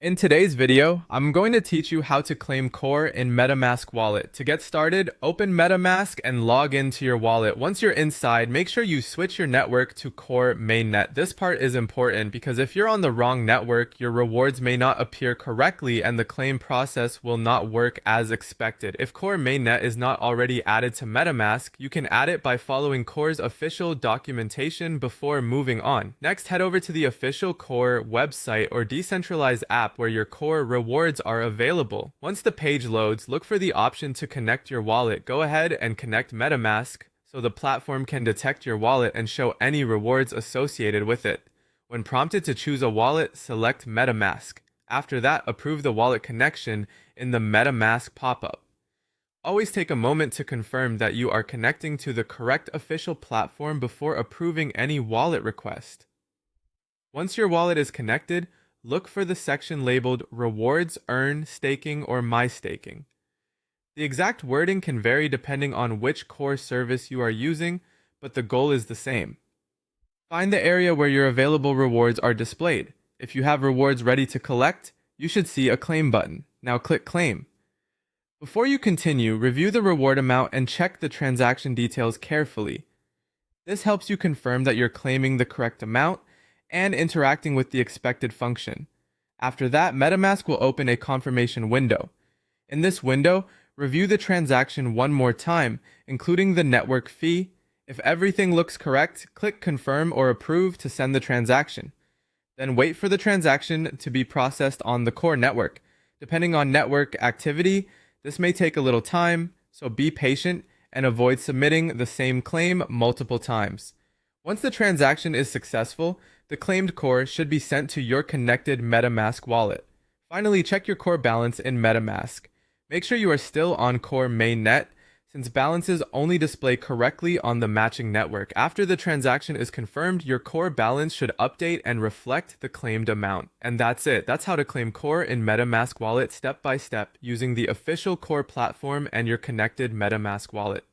In today's video, I'm going to teach you how to claim Core in Metamask wallet. To get started, open Metamask and log into your wallet. Once you're inside, make sure you switch your network to Core Mainnet. This part is important because if you're on the wrong network, your rewards may not appear correctly and the claim process will not work as expected. If Core Mainnet is not already added to Metamask, you can add it by following Core's official documentation before moving on. Next, head over to the official Core website or decentralized app where your Core rewards are available. Once the page loads, look for the option to connect your wallet. Go ahead and connect Metamask so the platform can detect your wallet and show any rewards associated with it. When prompted to choose a wallet, select Metamask. After that, approve the wallet connection in the Metamask pop-up. Always take a moment to confirm that you are connecting to the correct official platform before approving any wallet request. Once your wallet is connected, look for the section labeled Rewards, Earn, Staking, or My Staking. The exact wording can vary depending on which core service you are using, but the goal is the same. Find the area where your available rewards are displayed. If you have rewards ready to collect, you should see a claim button. Now click Claim. Before you continue, review the reward amount and check the transaction details carefully. This helps you confirm that you're claiming the correct amount and interacting with the expected function. After that, Metamask will open a confirmation window. In this window, review the transaction one more time, including the network fee. If everything looks correct, click Confirm or Approve to send the transaction. Then wait for the transaction to be processed on the Core network. Depending on network activity, this may take a little time, so be patient and avoid submitting the same claim multiple times. Once the transaction is successful, the claimed Core should be sent to your connected Metamask wallet. Finally, check your Core balance in Metamask. Make sure you are still on Core Mainnet, since balances only display correctly on the matching network. After the transaction is confirmed, your Core balance should update and reflect the claimed amount. And that's it. That's how to claim Core in Metamask wallet step by step using the official Core platform and your connected Metamask wallet.